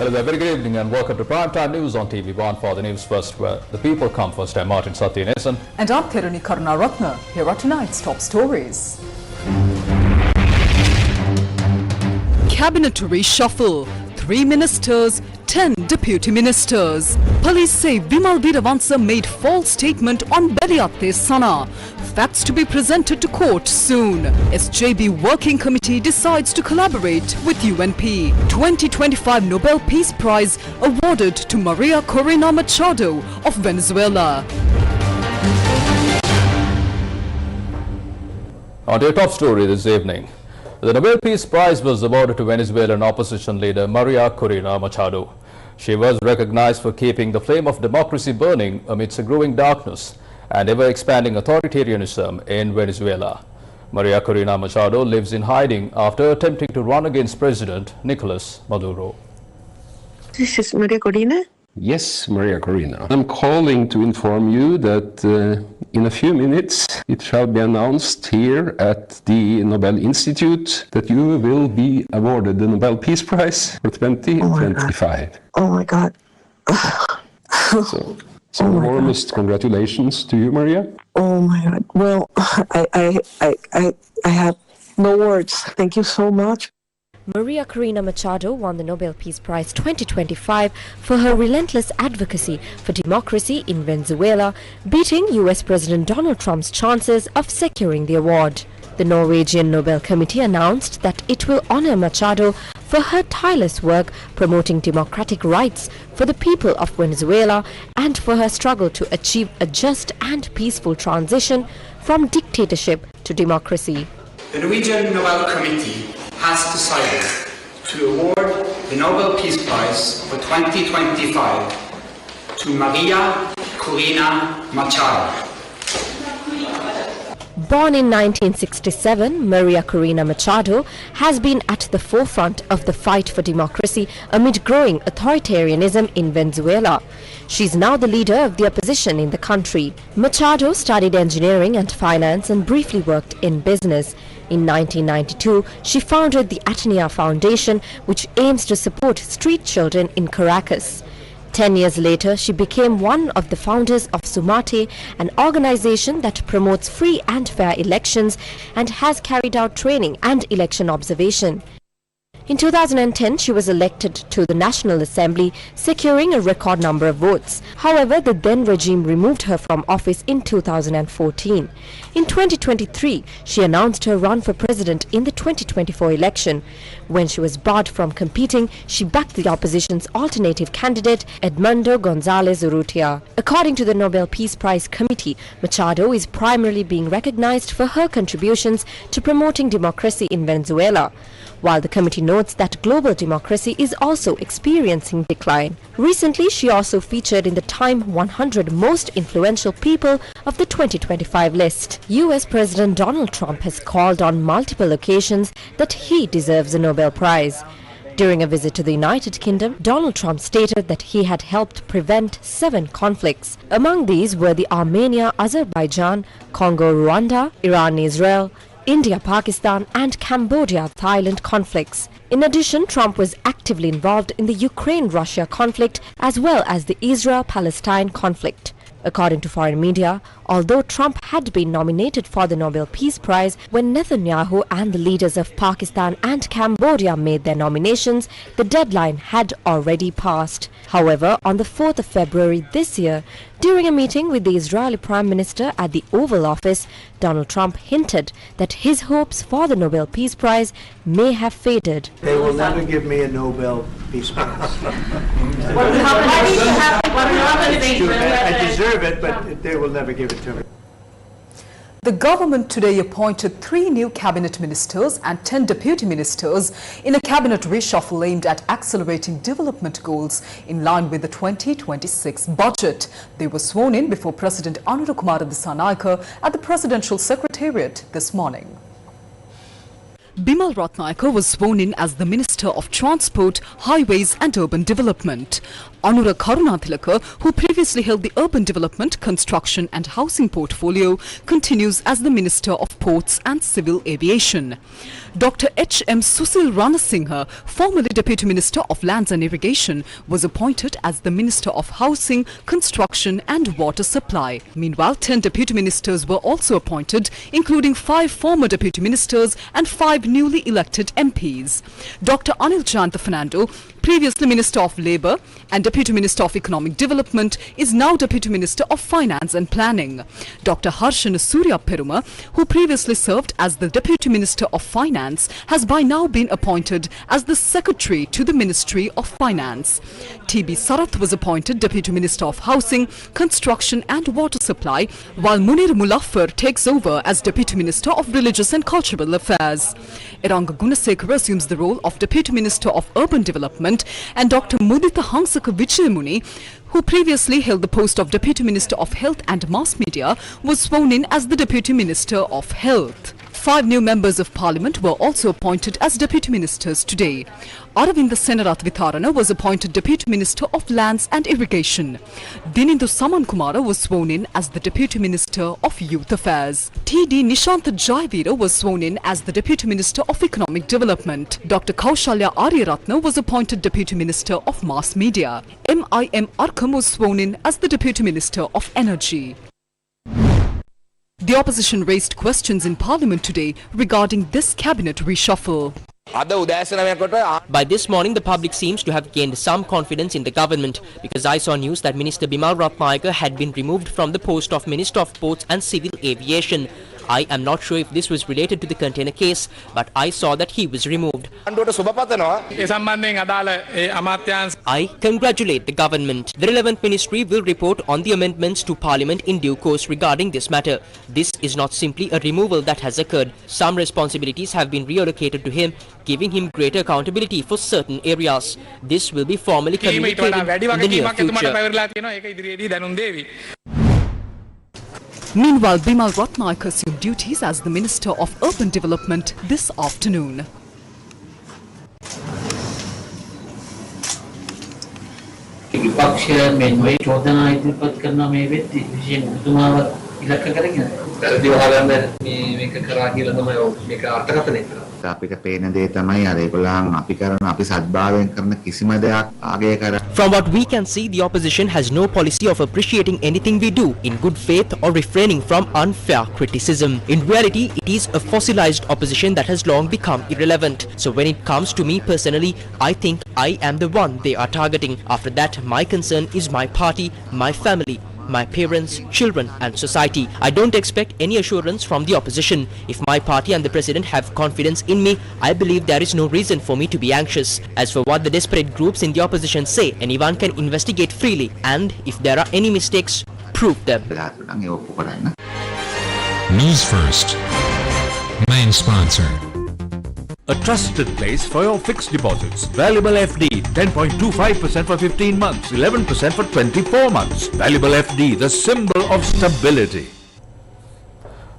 Hello there, very good evening and welcome to Primetime News on TV1 for the Newsfirst, where the people come first. I'm Martin Satyanesan. And I'm Thiruni Karunaratna. Here are tonight's top stories. Cabinet reshuffle. 3 ministers, 10 deputy ministers. Police say Vimal Veeravansa made false statement on Beliate Sana. Facts to be presented to court soon. SJB Working Committee decides to collaborate with UNP. 2025 Nobel Peace Prize awarded to Maria Corina Machado of Venezuela. On to your top story this evening. The Nobel Peace Prize was awarded to Venezuelan opposition leader Maria Corina Machado. She was recognized for keeping the flame of democracy burning amidst a growing darkness and ever-expanding authoritarianism in Venezuela. Maria Corina Machado lives in hiding after attempting to run against President Nicolas Maduro. This is Maria Corina? Yes, Maria Corina. I'm calling to inform you that in a few minutes it shall be announced here at the Nobel Institute that you will be awarded the Nobel Peace Prize for 2025. Oh my God. So warmest congratulations to you, Maria. Oh my God. Well, I have no words. Thank you so much. Maria Corina Machado won the Nobel Peace Prize 2025 for her relentless advocacy for democracy in Venezuela, beating US President Donald Trump's chances of securing the award. The Norwegian Nobel Committee announced that it will honor Machado for her tireless work promoting democratic rights for the people of Venezuela and for her struggle to achieve a just and peaceful transition from dictatorship to democracy. The Norwegian Nobel Committee has decided to award the Nobel Peace Prize for 2025 to Maria Corina Machado. Born in 1967, Maria Corina Machado has been at the forefront of the fight for democracy amid growing authoritarianism in Venezuela. She is now the leader of the opposition in the country. Machado studied engineering and finance and briefly worked in business. In 1992, she founded the Atenea Foundation, which aims to support street children in Caracas. 10 years later, she became one of the founders of Sumate, an organization that promotes free and fair elections and has carried out training and election observation. In 2010, she was elected to the National Assembly, securing a record number of votes. However, the then regime removed her from office in 2014. In 2023, she announced her run for president in the 2024 election. When she was barred from competing, she backed the opposition's alternative candidate, Edmundo González Urrutia. According to the Nobel Peace Prize Committee, Machado is primarily being recognized for her contributions to promoting democracy in Venezuela, while the committee notes that global democracy is also experiencing decline. Recently, she also featured in the Time 100 Most Influential People of the 2025 list. US President Donald Trump has called on multiple occasions that he deserves a Nobel Prize. During a visit to the United Kingdom, Donald Trump stated that he had helped prevent 7 conflicts. Among these were the Armenia-Azerbaijan, Congo-Rwanda, Iran-Israel, India-Pakistan and Cambodia-Thailand conflicts. In addition, Trump was actively involved in the Ukraine-Russia conflict as well as the Israel-Palestine conflict. According to foreign media, although Trump had been nominated for the Nobel Peace Prize when Netanyahu and the leaders of Pakistan and Cambodia made their nominations, the deadline had already passed. However, on the 4th of February this year, during a meeting with the Israeli Prime Minister at the Oval Office, Donald Trump hinted that his hopes for the Nobel Peace Prize may have faded. They will never give me a Nobel Peace Prize. I deserve it, but they will never give it to me. The government today appointed 3 new cabinet ministers and 10 deputy ministers in a cabinet reshuffle aimed at accelerating development goals in line with the 2026 budget. They were sworn in before President Anurukumara Dissanayake at the Presidential Secretariat this morning. Bimal Ratnayake was sworn in as the Minister Minister of Transport, Highways and Urban Development. Anura Karunathilaka, who previously held the Urban Development, Construction and Housing portfolio, continues as the Minister of Ports and Civil Aviation. Dr. H.M. Susil Ranasinghe, formerly Deputy Minister of Lands and Irrigation, was appointed as the Minister of Housing, Construction and Water Supply. Meanwhile, 10 Deputy Ministers were also appointed, including 5 former Deputy Ministers and 5 newly elected MPs. Dr. Anil Janta Fernando, previously Minister of Labour and Deputy Minister of Economic Development, is now Deputy Minister of Finance and Planning. Dr. Harshan Surya Peruma, who previously served as the Deputy Minister of Finance, has by now been appointed as the Secretary to the Ministry of Finance. T.B. Sarath was appointed Deputy Minister of Housing, Construction and Water Supply, while Munir Mulaffar takes over as Deputy Minister of Religious and Cultural Affairs. Iranga Gunasekara assumes the role of Deputy Minister of Urban Development, and Dr. Mudita Hangsaka Vichayamuni, who previously held the post of Deputy Minister of Health and Mass Media, was sworn in as the Deputy Minister of Health. 5 new members of Parliament were also appointed as Deputy Ministers today. Aravinda Senarath Vitharana was appointed Deputy Minister of Lands and Irrigation. Dinindu Saman Kumara was sworn in as the Deputy Minister of Youth Affairs. T.D. Nishantha Jayveera was sworn in as the Deputy Minister of Economic Development. Dr. Kaushalya Aryaratna was appointed Deputy Minister of Mass Media. M.I.M. Arkham was sworn in as the Deputy Minister of Energy. The opposition raised questions in Parliament today regarding this cabinet reshuffle. By this morning, the public seems to have gained some confidence in the government because I saw news that Minister Bimal Ratnayaka had been removed from the post of Minister of Ports and Civil Aviation. I am not sure if this was related to the container case, but I saw that he was removed. I congratulate the government. The relevant ministry will report on the amendments to Parliament in due course regarding this matter. This is not simply a removal that has occurred. Some responsibilities have been reallocated to him, giving him greater accountability for certain areas. This will be formally communicated in the near future. Meanwhile, Bimal Ratnayaka assumed duties as the Minister of Urban Development this afternoon. From what we can see, the opposition has no policy of appreciating anything we do in good faith or refraining from unfair criticism. In reality, it is a fossilized opposition that has long become irrelevant. So when it comes to me personally, I think I am the one they are targeting. After that, my concern is my party, my family, my parents, children and society. I don't expect any assurance from the opposition. If my party and the president have confidence in me, I believe there is no reason for me to be anxious. As for what the desperate groups in the opposition say, anyone can investigate freely, and if there are any mistakes, prove them. Newsfirst, main sponsor. A trusted place for your fixed deposits. Valuable FD, 10.25% for 15 months, 11% for 24 months. Valuable FD, the symbol of stability.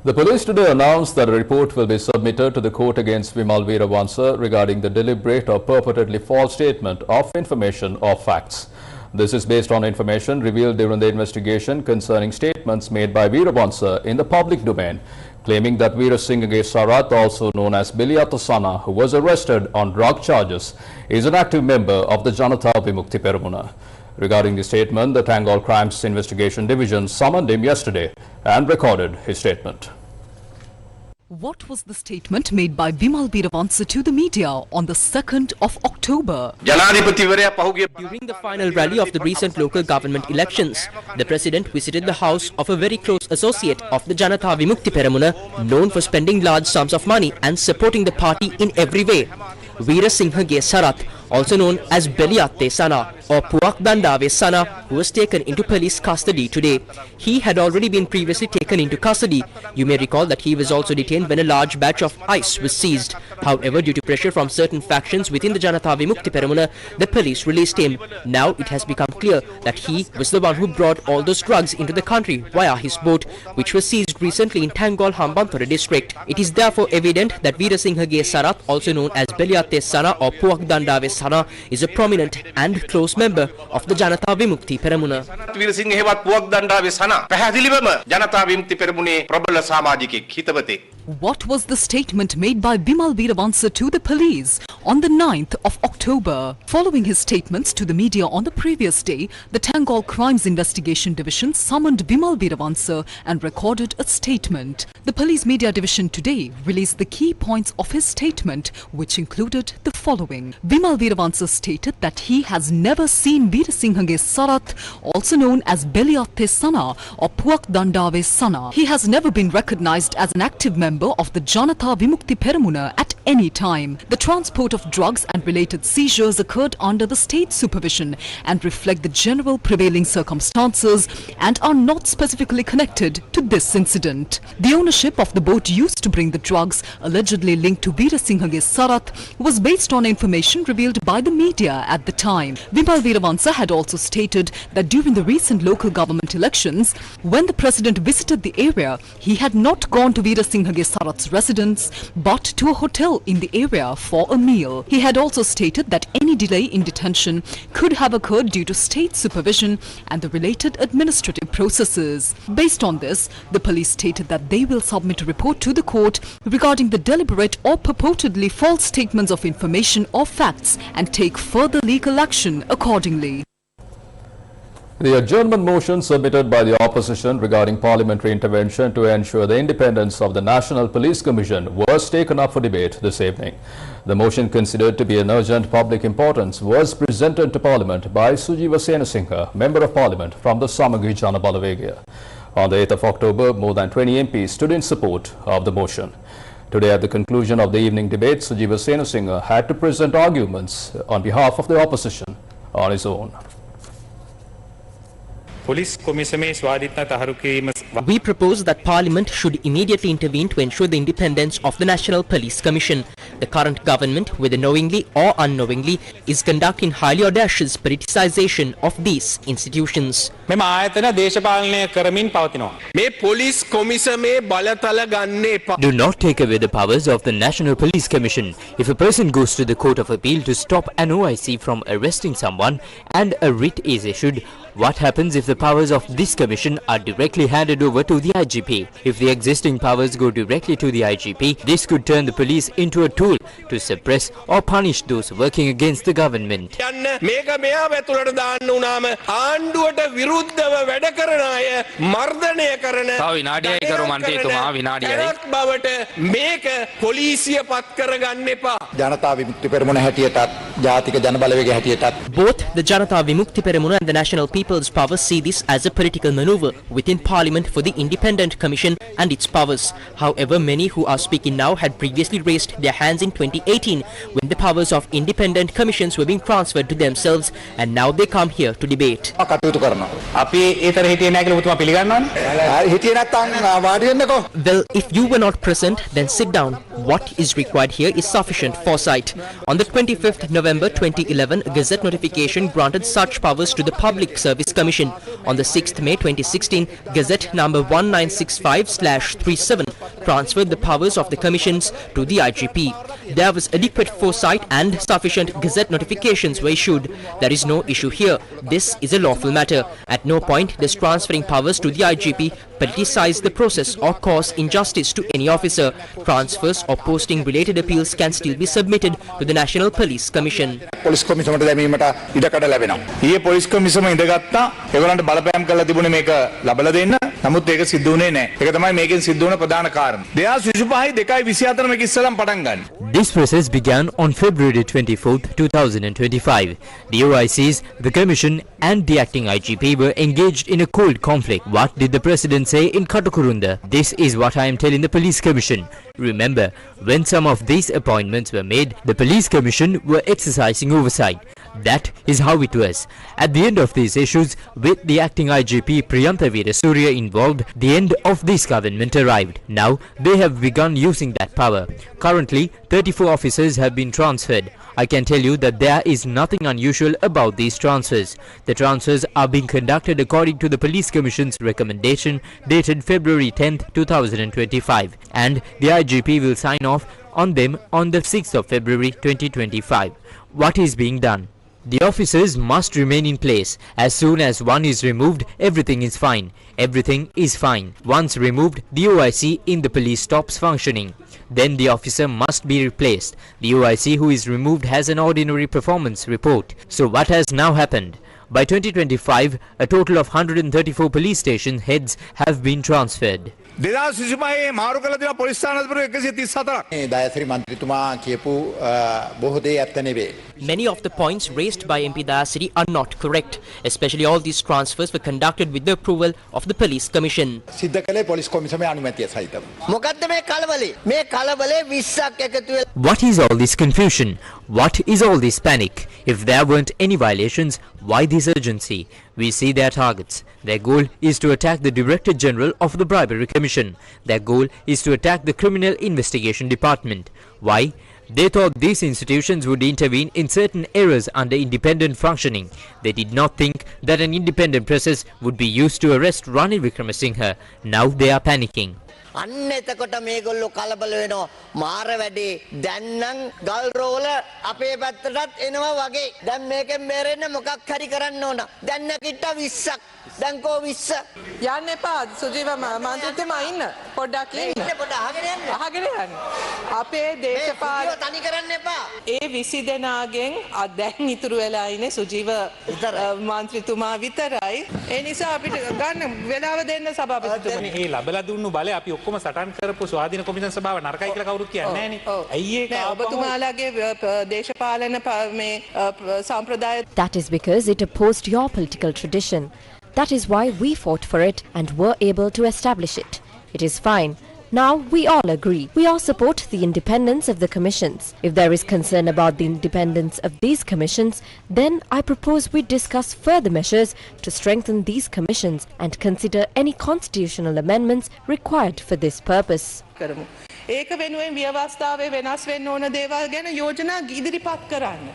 The police today announced that a report will be submitted to the court against Vimal Veeravansa regarding the deliberate or purportedly false statement of information or facts. This is based on information revealed during the investigation concerning statements made by Veeravansa in the public domain, claiming that Veera Singh Sarath, also known as Biliyata Sana, who was arrested on drug charges, is an active member of the Janata Vimukti Peramuna. Regarding the statement, the Tangol Crimes Investigation Division summoned him yesterday and recorded his statement. What was the statement made by Bimal Veeravansa to the media on the 2nd of October? During the final rally of the recent local government elections, the president visited the house of a very close associate of the Janata Vimukti Peramuna, known for spending large sums of money and supporting the party in every way. Veera Singh Sarath, also known as Beliatte Sana or Puak Dandave Sana, who was taken into police custody today. He had already been previously taken into custody. You may recall that he was also detained when a large batch of ice was seized. However, due to pressure from certain factions within the Janata Vimukti Peramuna, the police released him. Now it has become clear that he was the one who brought all those drugs into the country via his boat, which was seized recently in Tangol Hambantota district. It is therefore evident that Veerasinghage Sarath, also known as Beliatte Sana or Puak Dandave Sana, is a prominent and close member of the Janata Vimukti Peramuna. Veerasinghage Puak Dandave Sana පැහැදිලිවම Janata Vimukti Peramuනේ ප්‍රබල සමාජිකෙක් හිතවතෙක්. What was the statement made by Bimal Veeravansa to the police on the 9th of October? Following his statements to the media on the previous day, the Tangol Crimes Investigation Division summoned Bimal Veeravansa and recorded a statement. The Police Media Division today released the key points of his statement, which included the following. Bimal Veeravansa stated that he has never seen Veerasinghage Sarath, also known as Beliatte Sana or Puak Dandave Sana. He has never been recognized as an active member of the Janata Vimukti Peramuna at any time. The transport of drugs and related seizures occurred under the state supervision and reflect the general prevailing circumstances and are not specifically connected to this incident. The ownership of the boat used to bring the drugs, allegedly linked to Veerasinghage Sarath, was based on information revealed by the media at the time. Bimal Veeravansa had also stated that during the recent local government elections, when the president visited the area, he had not gone to Veerasinghage Sarath's residence but to a hotel in the area for a meal. He had also stated that any delay in detention could have occurred due to state supervision and the related administrative processes. Based on this, the police stated that they will submit a report to the court regarding the deliberate or purportedly false statements of information or facts and take further legal action accordingly. The adjournment motion submitted by the opposition regarding parliamentary intervention to ensure the independence of the National Police Commission was taken up for debate this evening. The motion, considered to be an urgent public importance, was presented to Parliament by Sujiva Senasinghe, Member of Parliament from the Samagri Jana Balawegaya. On the 8th of October, more than 20 MPs stood in support of the motion. Today, at the conclusion of the evening debate, Sujiva Senasinghe had to present arguments on behalf of the opposition on his own. We propose that Parliament should immediately intervene to ensure the independence of the National Police Commission. The current government, whether knowingly or unknowingly, is conducting highly audacious politicization of these institutions. Do not take away the powers of the National Police Commission. If a person goes to the Court of Appeal to stop an OIC from arresting someone and a writ is issued, what happens if the powers of this commission are directly handed over to the IGP? If the existing powers go directly to the IGP, this could turn the police into a tool to suppress or punish those working against the government. Both the Janata Vimukti Peramuna and the National People's Power see this as a political maneuver within Parliament for the Independent Commission and its powers. However, many who are speaking now had previously raised their hands in 2018 when the powers of independent commissions were being transferred to themselves, and now they come here to debate. Well, if you were not present, then sit down. What is required here is sufficient foresight. On the 25th November 2011, a Gazette notification granted such powers to the Public Service Commission. On the 6th May 2016, Gazette number 1965/37 transferred the powers of the commissions to the IGP. There was adequate foresight and sufficient Gazette notifications were issued. There is no issue here. This is a lawful matter. At no point does transferring powers to the IGP politicize the process or cause injustice to any officer. Transfers or posting related appeals can still be submitted to the National Police Commission. Police Commission Police Commission ඉඳගත්තා. ඒගොල්ලන්ට බලපෑම් කරලා තිබුණේ මේක ලබලා දෙන්න. නමුත් ඒක සිද්ධ වුණේ නැහැ. ඒක තමයි මේකෙන් සිද්ධ වුණ ප්‍රධාන කාරණා. 2025 මේක ඉස්සලම් පටන් ගන්න. This process began on February 24, 2025. The OICs, the Commission and the acting IGP were engaged in a cold conflict. What did the President say in Katukurunda? This is what I am telling the Police Commission. Remember, when some of these appointments were made, the Police Commission were exercising oversight. That is how it was. At the end of these issues, with the acting IGP Priyantha Veerasurya involved, the end of this government arrived. Now, they have begun using that power. Currently, 34 officers have been transferred. I can tell you that there is nothing unusual about these transfers. The transfers are being conducted according to the Police Commission's recommendation dated February 10th, 2025, and the IGP will sign off on them on the 6th of February 2025. What is being done? The officers must remain in place. As soon as one is removed, everything is fine. Everything is fine. Once removed, the OIC in the police stops functioning. Then the officer must be replaced. The OIC who is removed has an ordinary performance report. So what has now happened? By 2025, a total of 134 police station heads have been transferred. මාරු කළ දෙන police ස්ථානාධිපති 134ක්. Dayasiri මන්ත්‍රීතුමා කියපු බොහෝ දේ ඇත්ත නෙවේ. Many of the points raised by MP Dayasiri are not correct. Especially all these transfers were conducted with the approval of the Police Commission. සිද්ධ කළේ පොලිස් කොමිසමේ අනුමැතිය සහිතව. මොකද්ද මේ කලබලේ? මේ කලබලේ 20ක් එකතු වෙලා. What is all this confusion? What is all this panic? If there weren't any violations, why this urgency? We see their targets. Their goal is to attack the Director General of the Bribery Commission. Their goal is to attack the Criminal Investigation Department. Why? They thought these institutions would intervene in certain errors under independent functioning. They did not think that an independent process would be used to arrest Ranil Wickremesinghe. Now they are panicking. අන්න එතකොට මේගොල්ලෝ කලබල වෙනවා මාර වැඩේ දැන් නම් ගල් රෝල අපේ පැත්තටත් එනවා වගේ දැන් මේකෙන් මෙරෙන්න මොකක් හරි කරන්න ඕන දැන් නැකිට 20ක් දැන් කෝ 20 යන්න එපා සුජීව මන්ත්‍රීතුමා ඉන්න පොඩ්ඩක් ඉන්න අහගෙන යන්න අපේ දේශපාලන තනි කරන්න එපා ඒ 20 දෙනාගෙන් දැන් ඉතුරු වෙලා ඉන්නේ සුජීව මන්ත්‍රීතුමා විතරයි ඒ නිසා අපිට ගන්න වෙලාව දෙන්න සභාපතිතුමනි ඒ ලබලා දුන්නු බලය අපි ඔක්කොම සටන් කරපු ස්වාධීන කොමිෂන් සභාව නරකයි කියලා කවුරුත් කියන්නේ නැහැ නේ. අයියේ ඔබතුමාලාගේ දේශපාලන මේ සම්ප්‍රදාය. That is because it opposed your political tradition. That is why we fought for it and were able to establish it. It is fine. Now we all agree. We all support the independence of the commissions. If there is concern about the independence of these commissions, then I propose we discuss further measures to strengthen these commissions and consider any constitutional amendments required for this purpose. ඒක වෙනුවෙන් ව්‍යවස්ථාවේ වෙනස් වෙන්න ඕන දේවල් ගැන යෝජනා ඉදිරිපත් කරන්න.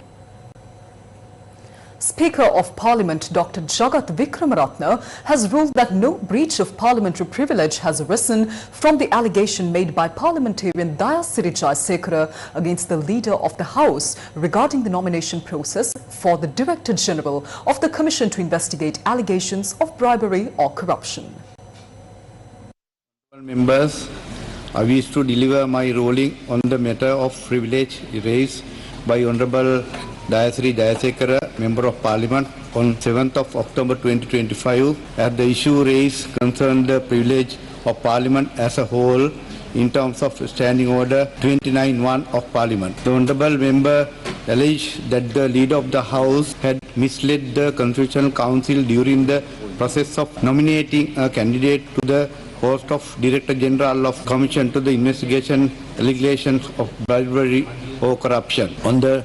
Speaker of Parliament Dr. Jagat Vikramaratne has ruled that no breach of parliamentary privilege has arisen from the allegation made by parliamentarian Dayasiri Jayasekara against the leader of the House regarding the nomination process for the Director General of the Commission to investigate allegations of bribery or corruption. Members, I wish to deliver my ruling on the matter of privilege raised by Honorable Dayasiri Jayasekara, Member of Parliament, on 7th of October 2025, as the issue raised concerned the privilege of Parliament as a whole in terms of Standing Order 29(1) of Parliament. The Honourable Member alleged that the leader of the House had misled the Constitutional Council during the process of nominating a candidate to the post of Director General of Commission to the investigation allegations of bribery or corruption on the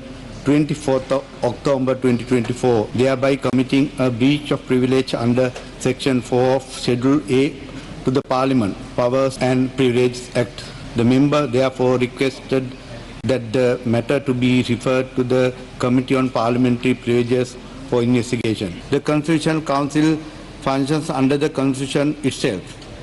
24th of October 2024, thereby committing a breach of privilege under Section 4 of Schedule A to the Parliament Powers and Privileges Act. The member therefore requested that the matter to be referred to the Committee on Parliamentary Privileges for investigation. The Constitutional Council functions under the Constitution itself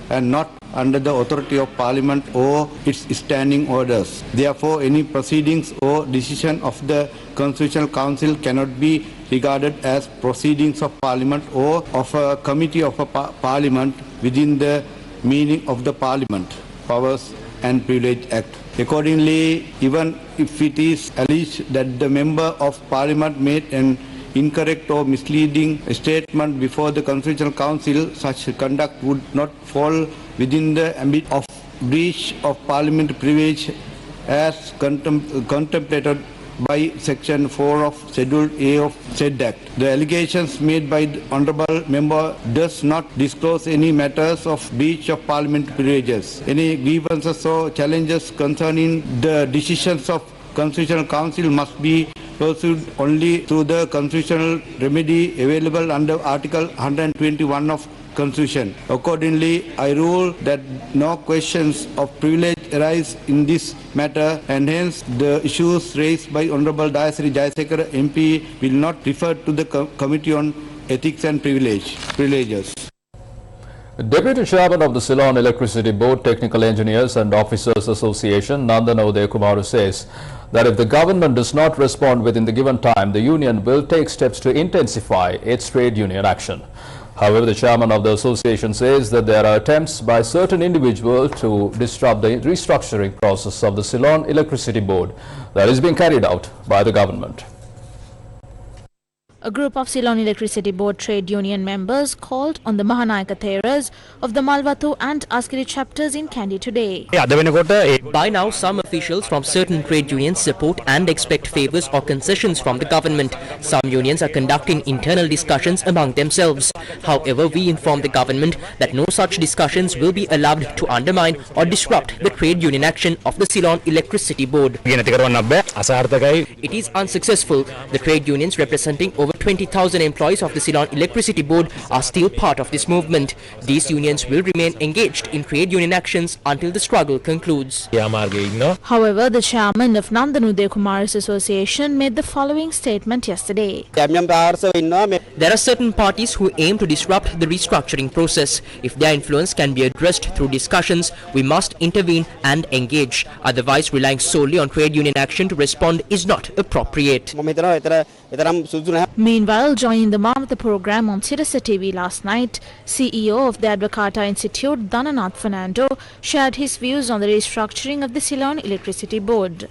and not under the authority of Parliament or its standing orders. Therefore, any proceedings or decision of the Constitutional Council cannot be regarded as proceedings of Parliament or of a committee of a Parliament within the meaning of the Parliament Powers and Privilege Act. Accordingly, even if it is alleged that the Member of Parliament made an incorrect or misleading statement before the Constitutional Council, such conduct would not fall within the ambit of breach of parliamentary privilege as contemplated by Section 4 of Schedule A of said Act. The allegations made by the Honourable Member does not disclose any matters of breach of parliamentary privileges. Any grievances or challenges concerning the decisions of Constitutional Council must be pursued only through the constitutional remedy available under Article 121 of Constitution. Accordingly, I rule that no questions of privilege arise in this matter, and hence the issues raised by Honorable Dayasri Jayasekara MP will not refer to the Committee on Ethics and Privileges. Deputy Chairman of the Ceylon Electricity Board Technical Engineers and Officers Association, Nandan Uday Kumar, says that if the government does not respond within the given time, the union will take steps to intensify its trade union action. However, the chairman of the association says that there are attempts by certain individuals to disrupt the restructuring process of the Ceylon Electricity Board that is being carried out by the government. A group of Ceylon Electricity Board trade union members called on the Mahanayaka Theras of the Malwatu and Askari chapters in Kandy today. By now, some officials from certain trade unions support and expect favours or concessions from the government. Some unions are conducting internal discussions among themselves. However, we inform the government that no such discussions will be allowed to undermine or disrupt the trade union action of the Ceylon Electricity Board. It is unsuccessful. The trade unions representing over 20,000 employees of the Ceylon Electricity Board are still part of this movement. These unions will remain engaged in trade union actions until the struggle concludes. However, the chairman of Nandan Uday Kumar's association made the following statement yesterday. There are certain parties who aim to disrupt the restructuring process. If their influence can be addressed through discussions, we must intervene and engage. Otherwise, relying solely on trade union action to respond is not appropriate. Meanwhile, joining the Mamatha program on Sirasa TV last night, CEO of the Advocata Institute, Dhananath Fernando, shared his views on the restructuring of the Ceylon Electricity Board.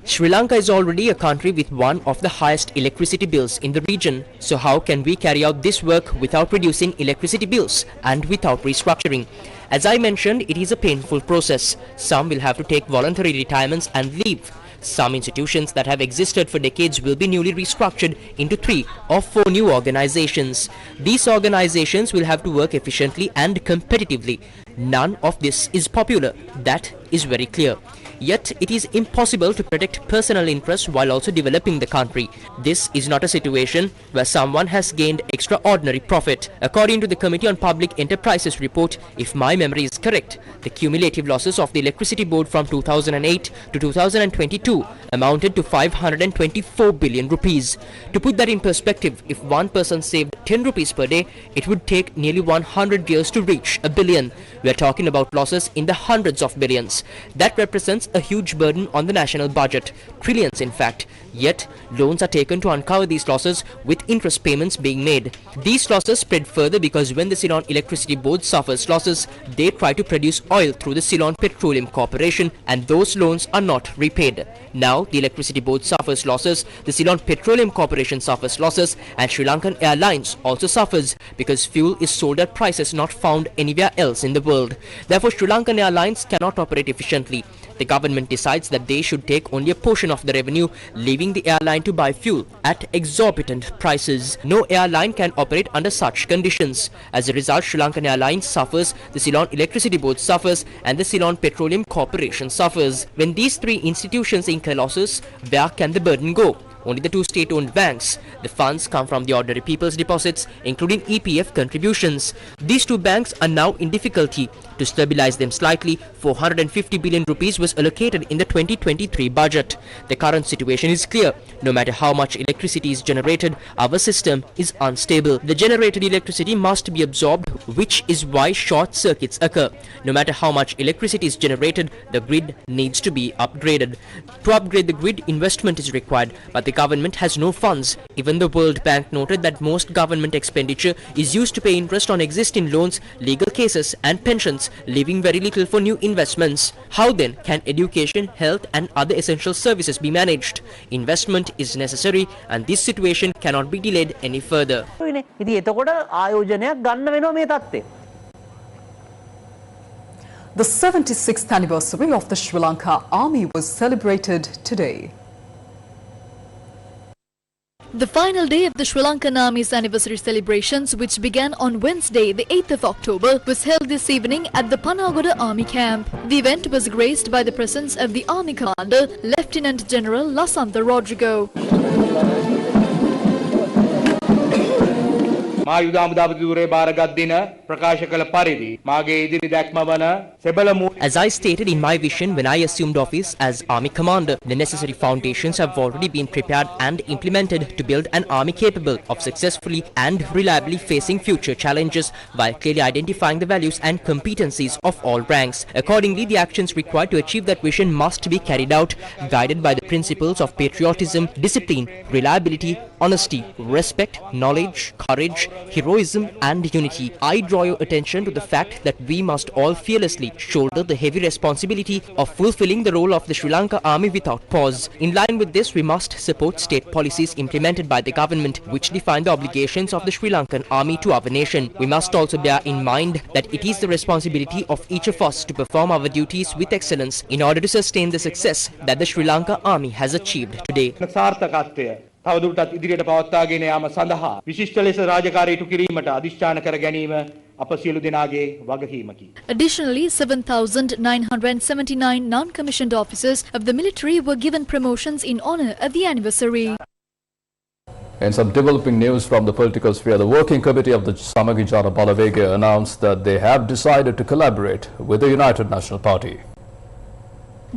Sri Lanka is already a country with one of the highest electricity bills in the region. So how can we carry out this work without reducing electricity bills and without restructuring? As I mentioned, it is a painful process. Some will have to take voluntary retirements and leave. Some institutions that have existed for decades will be newly restructured into 3 or 4 new organizations. These organizations will have to work efficiently and competitively. None of this is popular. That is very clear. Yet it is impossible to protect personal interests while also developing the country. This is not a situation where someone has gained extraordinary profit. According to the Committee on Public Enterprises report, if my memory is correct, the cumulative losses of the Electricity Board from 2008 to 2022 amounted to 524 billion rupees. To put that in perspective, if one person saved 10 rupees per day, it would take nearly 100 years to reach a billion. We are talking about losses in the hundreds of billions. That represents a huge burden on the national budget, trillions in fact. Yet, loans are taken to uncover these losses with interest payments being made. These losses spread further because when the Ceylon Electricity Board suffers losses, they try to produce oil through the Ceylon Petroleum Corporation and those loans are not repaid. Now, the Electricity Board suffers losses, the Ceylon Petroleum Corporation suffers losses and Sri Lankan Airlines also suffers because fuel is sold at prices not found anywhere else in the world. Therefore, Sri Lankan Airlines cannot operate efficiently. The government decides that they should take only a portion of the revenue, leaving the airline to buy fuel at exorbitant prices. No airline can operate under such conditions. As a result, Sri Lankan Airlines suffers, the Ceylon Electricity Board suffers, and the Ceylon Petroleum Corporation suffers. When these 3 institutions incur losses, where can the burden go? Only the 2 state-owned banks. The funds come from the ordinary people's deposits, including EPF contributions. These 2 banks are now in difficulty. To stabilize them slightly, 450 billion rupees was allocated in the 2023 budget. The current situation is clear. No matter how much electricity is generated, our system is unstable. The generated electricity must be absorbed, which is why short circuits occur. No matter how much electricity is generated, the grid needs to be upgraded. To upgrade the grid, investment is required, but the government has no funds. Even the World Bank noted that most government expenditure is used to pay interest on existing loans, legal cases and pensions, leaving very little for new investments. How then can education, health and other essential services be managed? Investment is necessary and this situation cannot be delayed any further. The 76th anniversary of the Sri Lanka Army was celebrated today. The final day of the Sri Lankan Army's anniversary celebrations, which began on Wednesday, the 8th of October, was held this evening at the Panagoda Army Camp. The event was graced by the presence of the Army Commander, Lieutenant General Lasantha Rodrigo. As I stated in my vision when I assumed office as Army Commander, the necessary foundations have already been prepared and implemented to build an army capable of successfully and reliably facing future challenges while clearly identifying the values and competencies of all ranks. Accordingly, the actions required to achieve that vision must be carried out, guided by the principles of patriotism, discipline, reliability, honesty, respect, knowledge, courage, heroism and unity. I draw your attention to the fact that we must all fearlessly shoulder the heavy responsibility of fulfilling the role of the Sri Lanka Army without pause. In line with this, we must support state policies implemented by the government which define the obligations of the Sri Lankan Army to our nation. We must also bear in mind that it is the responsibility of each of us to perform our duties with excellence in order to sustain the success that the Sri Lanka Army has achieved today. තවදුරටත් ඉදිරියට පවත්වාගෙන යාම සඳහා විශිෂ්ට ලෙස රාජකාරී ඉටු කිරීමට අධිෂ්ඨාන කර ගැනීම අප සියලු දෙනාගේ වගකීමකි. Additionally, 7,979 non-commissioned officers of the military were given promotions in honor of the anniversary. In some developing news from the political sphere, the working committee of the Samagi Jana Balavega announced that they have decided to collaborate with the United National Party.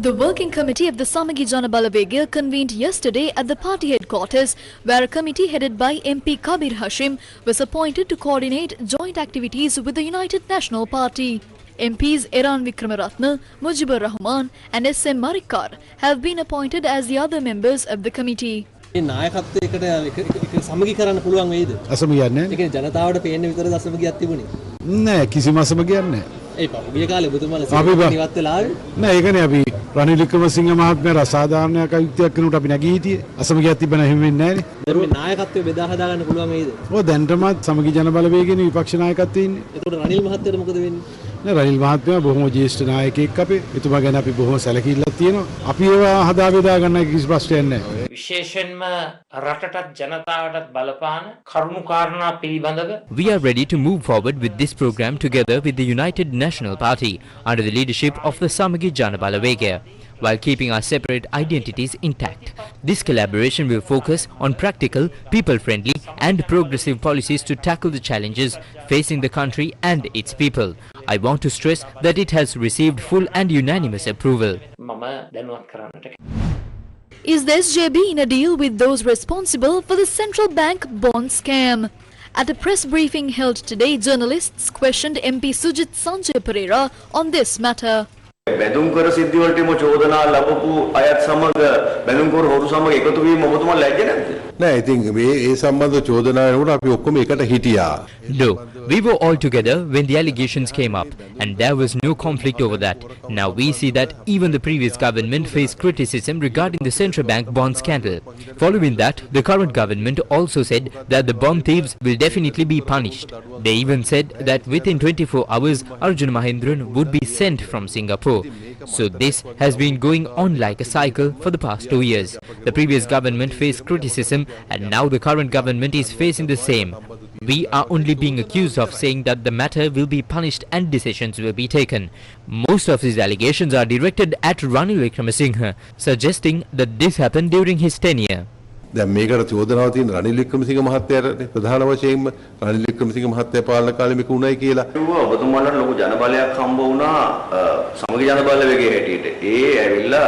The working committee of the Samagi Jana Balavega convened yesterday at the party headquarters, where a committee headed by MP Kabir Hashim was appointed to coordinate joint activities with the United National Party. MPs Eran Vikramaratne, Mujibur Rahman and S.M. Marikar have been appointed as the other members of the committee. සමගි කරන්න පුළුවන් වෙයිද? අසමගියක් නැහැ. ඒ කියන්නේ ජනතාවට පේන්න විතරද අසමගියක් තිබුණේ? නෑ කිසිම අසමගියක් නැහැ. ඒ පහුගිය කාලේ ඔබතුමාලා ඉවත් වෙලා ආවේ? නෑ ඒකනේ අපි රනිල් වික්‍රමසිංහ මහත්මයා අසාධාරණයක් අයුක්තියක් කරනකොට අපි නැගී හිටියේ. අසමගියක් තිබ්බ නැහැ එහෙම වෙන්නේ නැහැනේ. දැන් මේ නායකත්වය බෙදා හදා ගන්න පුළුවන් වෙයිද? ඔව් දැන්ටමත් සමගි ජන බලවේගයේ විපක්ෂ නායකත්වයේ ඉන්නේ. ඒකට රනිල් මහත්තයාට මොකද වෙන්නේ? නෑ රනිල් මහත්මයා බොහොම ජ්‍යෙෂ්ඨ නායකයෙක් අපේ. එතුමා ගැන අපි බොහොම සැලකිල්ලක් තියෙනවා. අපි ඒවා හදා බෙදා ගන්න කිසි ප්‍රශ්නයක් නැහැ. විශේෂයෙන්ම රටටත් ජනතාවටත් බලපාන කරුණු කාරණා පිළිබඳව We are ready to move forward with this program together with the United National Party under the leadership of the Samagi Jana Balavega, while keeping our separate identities intact. This collaboration will focus on practical, people-friendly and progressive policies to tackle the challenges facing the country and its people. I want to stress that it has received full and unanimous approval. මම දැනුවත් කරන්නට Is the SJB in a deal with those responsible for the central bank bond scam? At a press briefing held today, journalists questioned MP Sujit Sanjay Pereira on this matter. බැඳුම්කර සිද්ධි වලටම චෝදනා ලැබපු අයත් සමග බැඳුම්කර හොරු සමග එකතු වීම ඔබතුමා ලැජ්ජ නැද්ද? නෑ ඉතින් මේ ඒ සම්බන්ධ චෝදනා එනකොට අපි ඔක්කොම එකට හිටියා. No, we were all together when the allegations came up and there was no conflict over that. Now we see that even the previous government faced criticism regarding the central bank bond scandal. Following that, the current government also said that the bond thieves will definitely be punished. They even said that within 24 hours Arjun Mahendran would be sent from Singapore. So this has been going on like a cycle for the past 2 years. The previous government faced criticism and now the current government is facing the same. We are only being accused of saying that the matter will be punished and decisions will be taken. Most of these allegations are directed at Ranil Wickremesinghe, suggesting that this happened during his tenure. දැන් මේකට චෝදනාව තියෙන රනිල් වික්‍රමසිංහ මහත්තයාට ප්‍රධාන වශයෙන්ම රනිල් වික්‍රමසිංහ මහත්තයා පාලන කාලේ මේක උණයි කියලා. ඔබතුමාලට ලොකු ජනබලයක් හම්බ වුණා සමගි ජන බලවේගයේ හැටියට. ඒ ඇවිල්ලා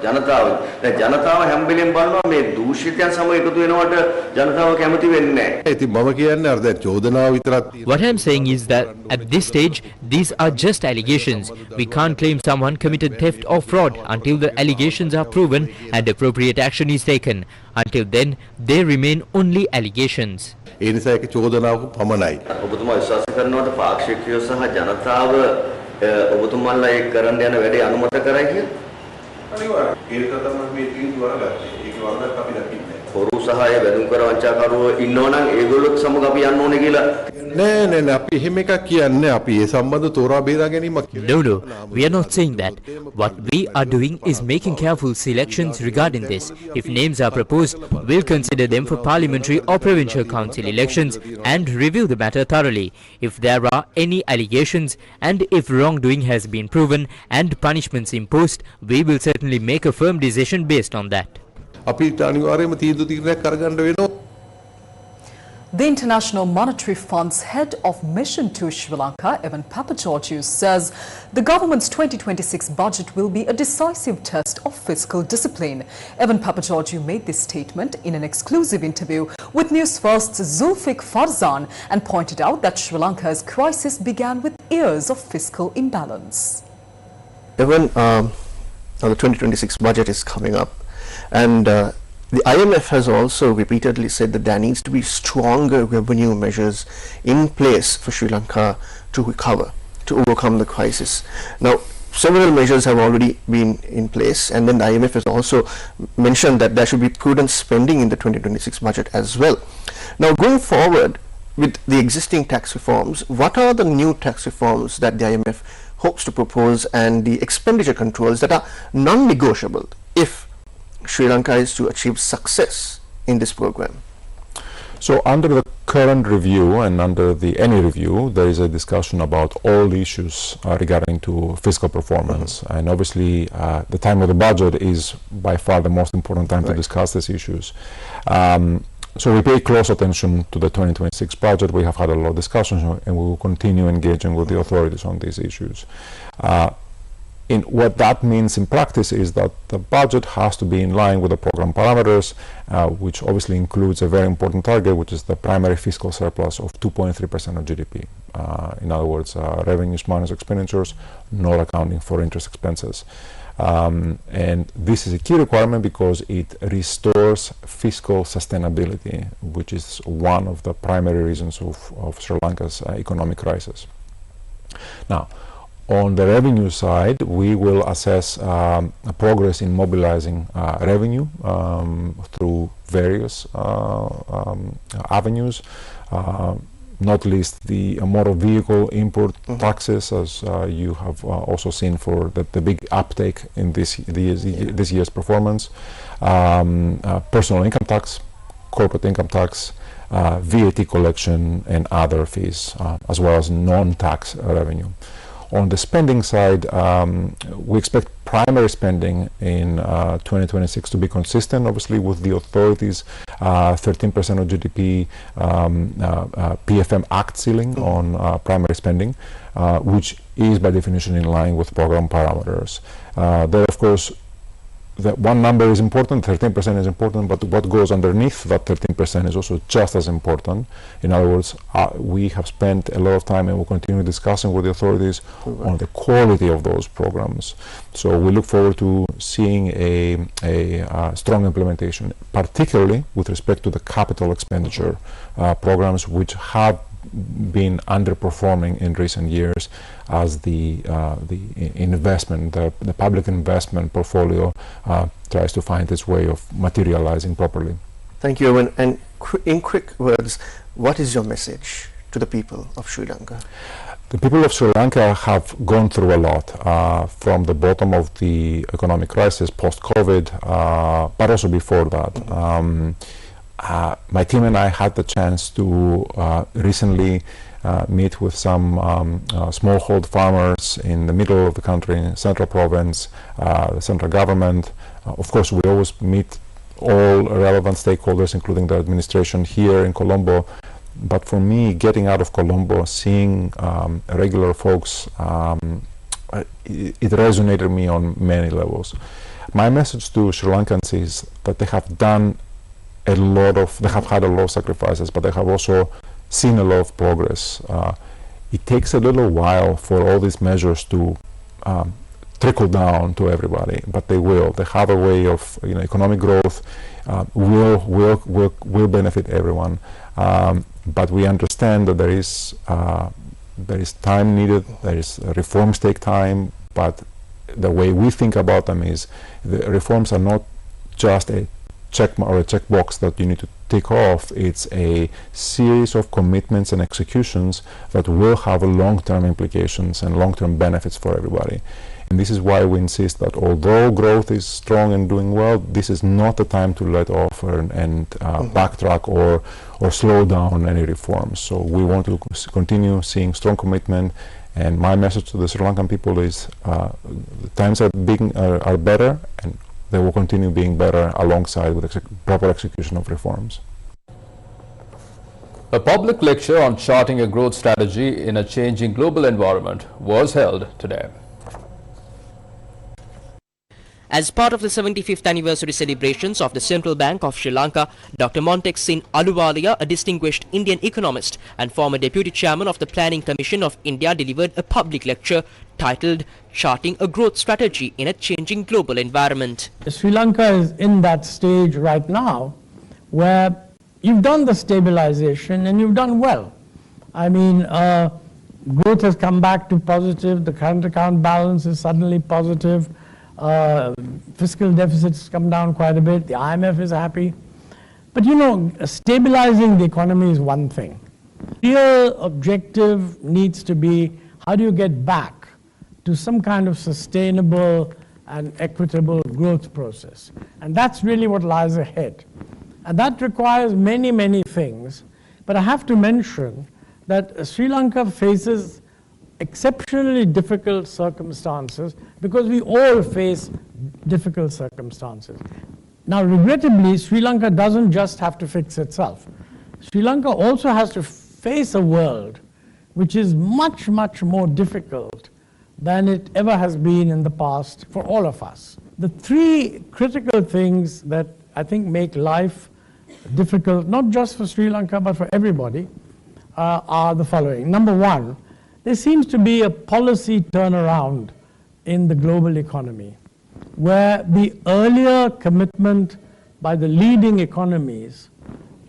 ජනතාව දැන් ජනතාව හැම වෙලෙම බලනවා මේ දූෂිතයන් සමග එකතු වෙනවට ජනතාව කැමති වෙන්නේ නැහැ. ඉතින් මම කියන්නේ අර දැන් චෝදනාව විතරක්. What I am saying is that at this stage these are just allegations. We can't claim someone committed theft or fraud until the allegations are proven and appropriate action is taken. Until then, they remain only allegations. ඒ නිසා ඒක චෝදනාවක් පමණයි. ඔබතුමා විශ්වාස කරනවාද පාක්ෂිකයෝ සහ ජනතාව ඔබතුමාලා ඒක කරන්න යන වැඩේ අනුමත කරයි කියලා? අනිවාර්යයෙන්. ඒක තමයි මේ තීන්දුව අරගත්තේ. ඒක වරදක් අපි දකින්නේ. හොරු සහ ඒ වැදුම්කර වංචාකරුවෝ ඉන්නවනම් ඒගොල්ලොත් සමග අපි යන්න ඕනේ කියලා නෑ අපි එහෙම එකක් කියන්නේ අපි ඒ සම්බන්ධ තෝරා බේරා ගැනීමක් No, we are not saying that. What we are doing is making careful selections regarding this. If names are proposed, we'll consider them for parliamentary or provincial council elections and review the matter thoroughly. If there are any allegations and if wrongdoing has been proven and punishments imposed, we will certainly make a firm decision based on that. අපිට අනිවාර්යයෙන්ම තීන්දුව తీරයක් අරගන්න වෙනවා. The International Monetary Fund's head of mission to Sri Lanka, Evan Papageorgiou, says the government's 2026 budget will be a decisive test of fiscal discipline. Evan Papageorgiou made this statement in an exclusive interview with Newsfirst's Zulfiq Farzan and pointed out that Sri Lanka's crisis began with years of fiscal imbalance. Evan, the 2026 budget is coming up, and the IMF has also repeatedly said that there needs to be stronger revenue measures in place for Sri Lanka to recover, to overcome the crisis. Now, several measures have already been in place, and then the IMF has also mentioned that there should be prudent spending in the 2026 budget as well. Now, going forward with the existing tax reforms, what are the new tax reforms that the IMF hopes to propose and the expenditure controls that are non-negotiable if Sri Lanka is to achieve success in this program? So under the current review and under the any review, there is a discussion about all the issues regarding to fiscal performance. And obviously the time of the budget is by far the most important time to discuss these issues. So we pay close attention to the 2026 budget. We have had a lot of discussions and we will continue engaging with the authorities on these issues. What that means in practice is that the budget has to be in line with the program parameters, which obviously includes a very important target, which is the primary fiscal surplus of 2.3% of GDP. In other words, revenues minus expenditures, not accounting for interest expenses. And this is a key requirement because it restores fiscal sustainability, which is one of the primary reasons of Sri Lanka's economic crisis. Now, on the revenue side, we will assess progress in mobilizing revenue through various avenues, not least the motor vehicle import taxes, as you have also seen for the big uptake in this year's performance, personal income tax, corporate income tax, VAT collection and other fees, as well as non-tax revenue. On the spending side, we expect primary spending in 2026 to be consistent, obviously, with the authorities' 13% of GDP PFM Act ceiling on primary spending, which is by definition in line with program parameters. There, of course, that one number is important, 13% is important, but what goes underneath that 13% is also just as important. In other words, we have spent a lot of time and will continue discussing with the authorities on the quality of those programs. So we look forward to seeing a strong implementation, particularly with respect to the capital expenditure programs, which have been underperforming in recent years as the investment, the public investment portfolio tries to find its way of materializing properly. Thank you, Evan. And in quick words, what is your message to the people of Sri Lanka? The people of Sri Lanka have gone through a lot from the bottom of the economic crisis post-COVID, but also before that. My team and I had the chance to recently meet with some smallhold farmers in the middle of the country, in Central Province, the central government. Of course, we always meet all relevant stakeholders, including the administration here in Colombo. But for me, getting out of Colombo, seeing regular folks, it resonated me on many levels. My message to Sri Lankans is that they have done they have had a lot of sacrifices, but they have also seen a lot of progress. It takes a little while for all these measures to trickle down to everybody, but they will. They have a way of, economic growth will benefit everyone. But we understand that there is time needed. Reforms take time, but the way we think about them is the reforms are not just a checkbox that you need to tick off. It's a series of commitments and executions that will have long-term implications and long-term benefits for everybody. And this is why we insist that although growth is strong and doing well, this is not the time to let off and backtrack or slow down any reforms. So we want to continue seeing strong commitment. And my message to the Sri Lankan people is the times are better, and they will continue being better alongside with proper execution of reforms. A public lecture on charting a growth strategy in a changing global environment was held today. As part of the 75th anniversary celebrations of the Central Bank of Sri Lanka, Dr. Montek Singh Aluwalia, a distinguished Indian economist and former Deputy Chairman of the Planning Commission of India, delivered a public lecture titled Charting a Growth Strategy in a Changing Global Environment. Sri Lanka is in that stage right now where you've done the stabilization and you've done well. I mean, growth has come back to positive, the current account balance is suddenly positive. Fiscal deficits come down quite a bit, the IMF is happy. But you know, stabilizing the economy is one thing. Real objective needs to be, how do you get back to some kind of sustainable and equitable growth process? And that's really what lies ahead. And that requires many, many things. But I have to mention that Sri Lanka faces exceptionally difficult circumstances because we all face difficult circumstances. Now, regrettably, Sri Lanka doesn't just have to fix itself. Sri Lanka also has to face a world which is much, much more difficult than it ever has been in the past for all of us. The three critical things that I think make life difficult, not just for Sri Lanka, but for everybody, are the following. Number one, there seems to be a policy turnaround in the global economy, where the earlier commitment by the leading economies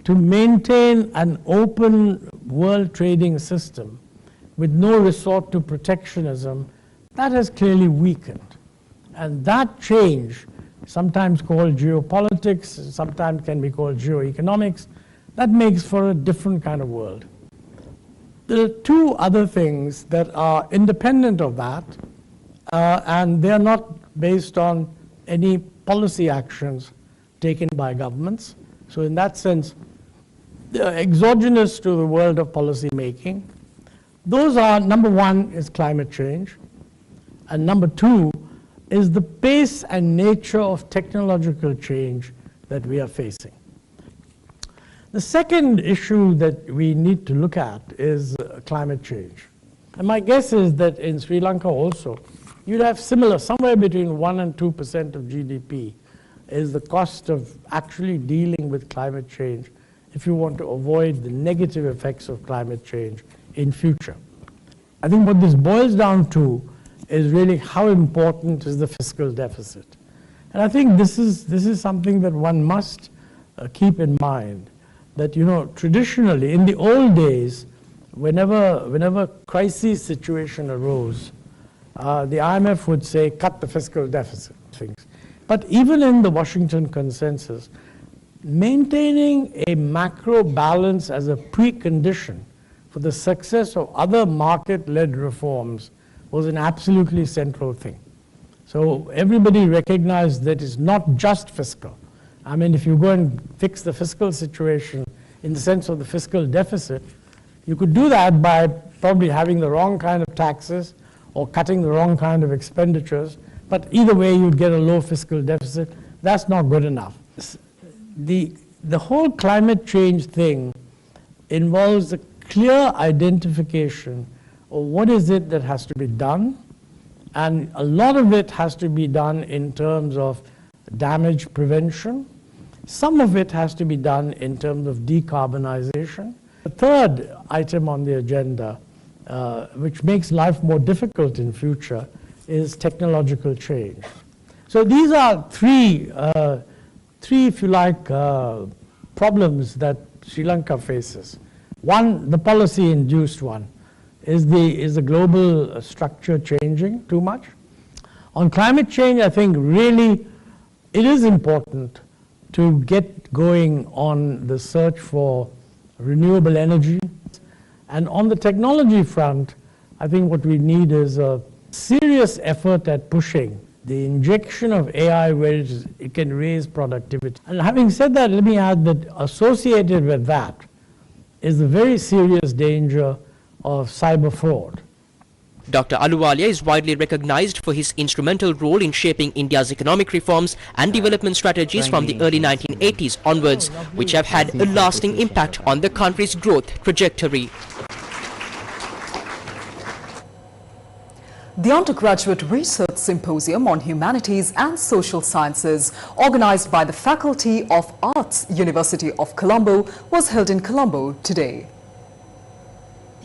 to maintain an open world trading system with no resort to protectionism, that has clearly weakened. And that change, sometimes called geopolitics, sometimes can be called geoeconomics, that makes for a different kind of world. There are two other things that are independent of that, and they are not based on any policy actions taken by governments. So in that sense, they are exogenous to the world of policy making. Those are, number one is climate change, and number two is the pace and nature of technological change that we are facing. The second issue that we need to look at is climate change. And my guess is that in Sri Lanka also, you'd have similar, somewhere between 1 and 2% of GDP is the cost of actually dealing with climate change if you want to avoid the negative effects of climate change in future. I think what this boils down to is really how important is the fiscal deficit. And I think this is something that one must keep in mind. That, you know, traditionally, in the old days, whenever crisis situation arose, the IMF would say, cut the fiscal deficit. But even in the Washington Consensus, maintaining a macro balance as a precondition for the success of other market-led reforms was an absolutely central thing. So everybody recognized that it's not just fiscal. I mean, if you go and fix the fiscal situation in the sense of the fiscal deficit, you could do that by probably having the wrong kind of taxes or cutting the wrong kind of expenditures, but either way you'd get a low fiscal deficit. That's not good enough. The whole climate change thing involves a clear identification of what is it that has to be done, and a lot of it has to be done in terms of damage prevention. Some of it has to be done in terms of decarbonization. The third item on the agenda, which makes life more difficult in future, is technological change. So these are three, if you like, problems that Sri Lanka faces. One, the policy-induced one, is the global structure changing too much? On climate change, I think really it is important to get going on the search for renewable energy. And on the technology front, I think what we need is a serious effort at pushing the injection of AI where it can raise productivity. And having said that, let me add that associated with that is the very serious danger of cyber fraud. Dr. Ahluwalia is widely recognized for his instrumental role in shaping India's economic reforms and development strategies from the early 1980s onwards, which have had a lasting impact on the country's growth trajectory. The Undergraduate Research Symposium on Humanities and Social Sciences, organized by the Faculty of Arts, University of Colombo, was held in Colombo today.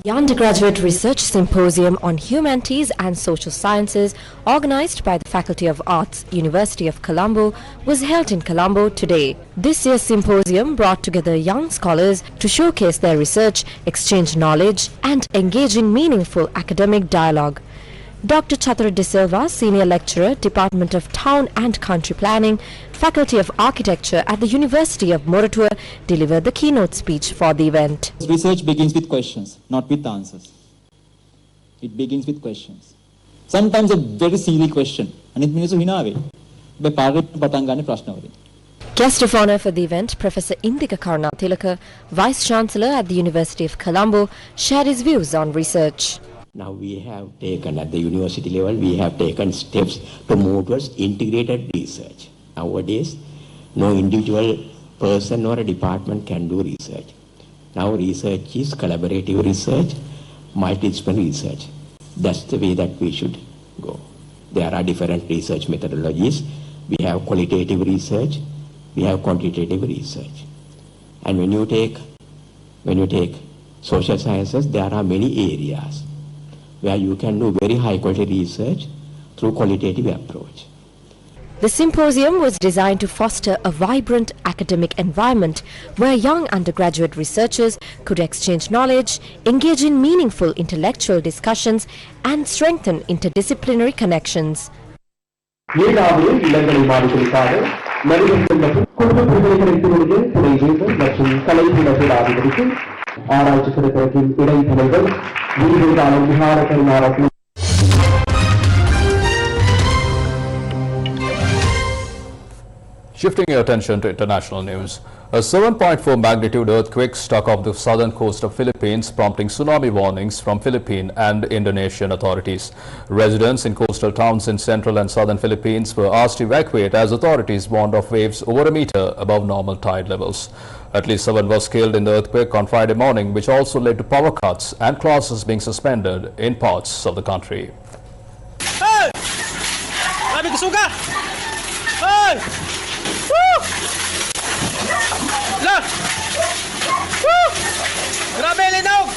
The Undergraduate Research Symposium on Humanities and Social Sciences, organized by the Faculty of Arts, University of Colombo, was held in Colombo today. This year's symposium brought together young scholars to showcase their research, exchange knowledge, and engage in meaningful academic dialogue. Dr. Chatra De Silva, Senior Lecturer, Department of Town and Country Planning, Faculty of Architecture at the University of Moratuwa, delivered the keynote speech for the event. Research begins with questions, not with answers. It begins with questions. Sometimes a very silly question, and it means Guest of honor for the event, Professor Indika Karunatilaka, Vice Chancellor at the University of Colombo, shared his views on research. Now we have taken at the university level, we have taken steps to move towards integrated research. Nowadays, no individual person or a department can do research. Now research is collaborative research, multidisciplinary research. That's the way that we should go. There are different research methodologies. We have qualitative research, we have quantitative research. And when you take social sciences, there are many areas where you can do very high quality research through qualitative approach. The symposium was designed to foster a vibrant academic environment where young undergraduate researchers could exchange knowledge, engage in meaningful intellectual discussions, and strengthen interdisciplinary connections. Shifting your attention to international news, a 7.4 magnitude earthquake struck off the southern coast of Philippines, prompting tsunami warnings from Philippine and Indonesian authorities. Residents in coastal towns in central and southern Philippines were asked to evacuate as authorities warned of waves over a meter above normal tide levels. At least 7 was killed in the earthquake on Friday morning, which also led to power cuts and classes being suspended in parts of the country. Hey! Sabi ko suga! Hey! Woo! La! Woo! Grabe linaw!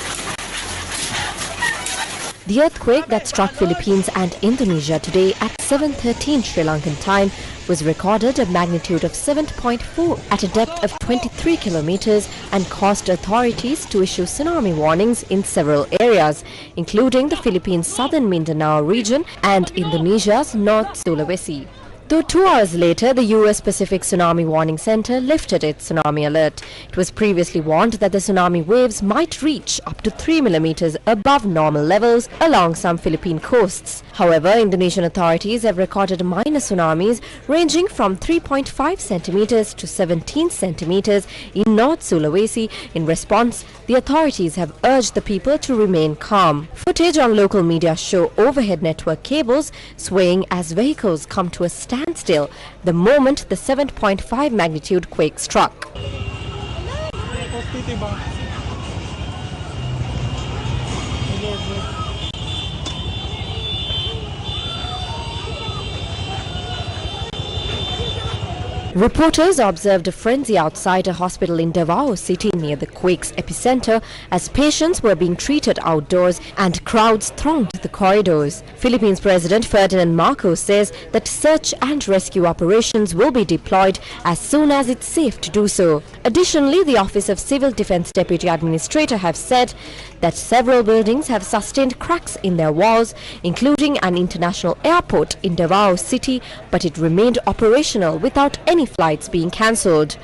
The earthquake that struck Philippines and Indonesia today at 7:13 Sri Lankan time was recorded a magnitude of 7.4 at a depth of 23 kilometers and caused authorities to issue tsunami warnings in several areas, including the Philippines' southern Mindanao region and Indonesia's North Sulawesi. Though 2 hours later, the U.S. Pacific Tsunami Warning Center lifted its tsunami alert. It was previously warned that the tsunami waves might reach up to 3 millimeters above normal levels along some Philippine coasts. However, Indonesian authorities have recorded minor tsunamis ranging from 3.5 centimeters to 17 centimeters in North Sulawesi. In response, the authorities have urged the people to remain calm. Footage on local media show overhead network cables swaying as vehicles come to a standstill the moment the 7.5 magnitude quake struck. Reporters observed a frenzy outside a hospital in Davao City near the quake's epicenter as patients were being treated outdoors and crowds thronged the corridors. Philippines President Ferdinand Marcos says that search and rescue operations will be deployed as soon as it's safe to do so. Additionally, the Office of Civil Defence Deputy Administrator have said that several buildings have sustained cracks in their walls, including an international airport in Davao City, but it remained operational without any flights being cancelled.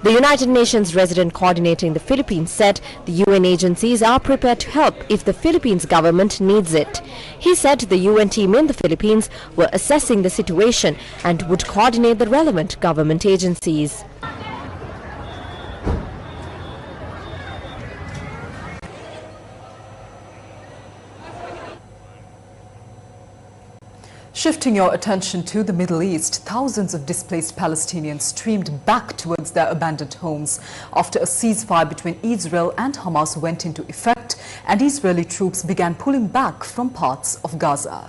The United Nations resident coordinator in the Philippines said the UN agencies are prepared to help if the Philippines government needs it. He said the UN team in the Philippines were assessing the situation and would coordinate the relevant government agencies. Shifting your attention to the Middle East, thousands of displaced Palestinians streamed back towards their abandoned homes after a ceasefire between Israel and Hamas went into effect and Israeli troops began pulling back from parts of Gaza.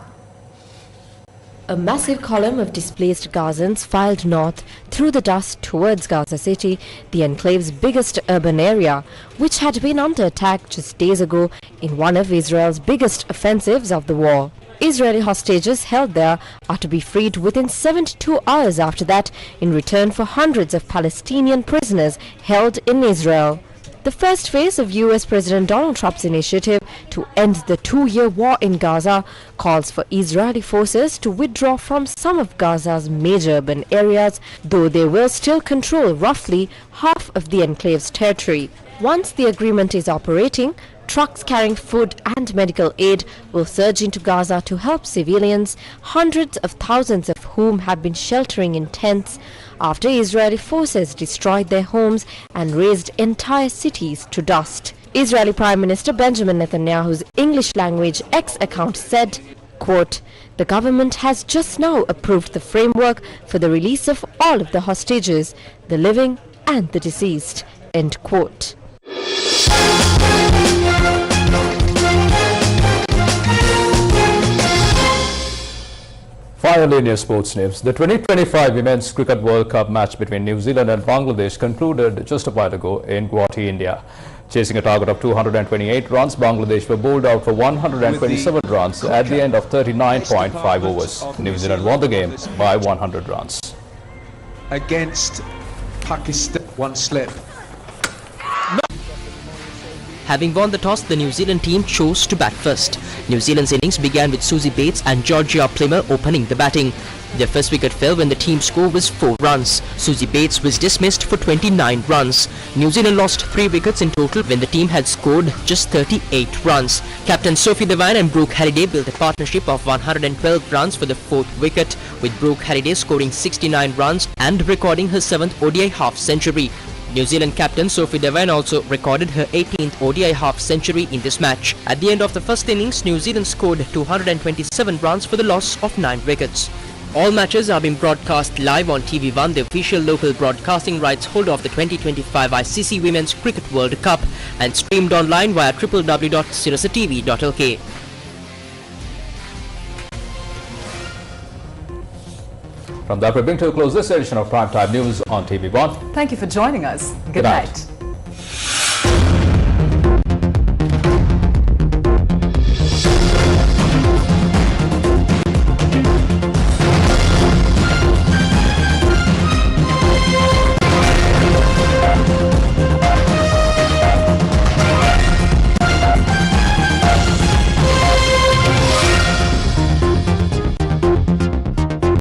A massive column of displaced Gazans filed north through the dust towards Gaza City, the enclave's biggest urban area, which had been under attack just days ago in one of Israel's biggest offensives of the war. Israeli hostages held there are to be freed within 72 hours after that in return for hundreds of Palestinian prisoners held in Israel. The first phase of US President Donald Trump's initiative to end the 2-year war in Gaza calls for Israeli forces to withdraw from some of Gaza's major urban areas, though they will still control roughly half of the enclave's territory. Once the agreement is operating, trucks carrying food and medical aid will surge into Gaza to help civilians, hundreds of thousands of whom have been sheltering in tents after Israeli forces destroyed their homes and razed entire cities to dust. Israeli Prime Minister Benjamin Netanyahu's English language X account said, quote, "The government has just now approved the framework for the release of all of the hostages, the living and the deceased," end quote. Finally, in your sports news, the 2025 Women's Cricket World Cup match between New Zealand and Bangladesh concluded just a while ago in Guwahati, India. Chasing a target of 228 runs, Bangladesh were bowled out for 127 runs at the end of 39.5 overs. New Zealand won the game by 100 runs. Against Pakistan, one slip. Having won the toss, the New Zealand team chose to bat first. New Zealand's innings began with Susie Bates and Georgia Plimmer opening the batting. Their first wicket fell when the team's score was 4 runs. Susie Bates was dismissed for 29 runs. New Zealand lost 3 wickets in total when the team had scored just 38 runs. Captain Sophie Devine and Brooke Halliday built a partnership of 112 runs for the 4th wicket, with Brooke Halliday scoring 69 runs and recording her 7th ODI half-century. New Zealand captain Sophie Devine also recorded her 18th ODI half-century in this match. At the end of the first innings, New Zealand scored 227 runs for the loss of 9 wickets. All matches are being broadcast live on TV1, the official local broadcasting rights holder of the 2025 ICC Women's Cricket World Cup, and streamed online via www.sirasatv.lk. From that, we bring to a close this edition of Primetime News on TV1. Thank you for joining us. Good night.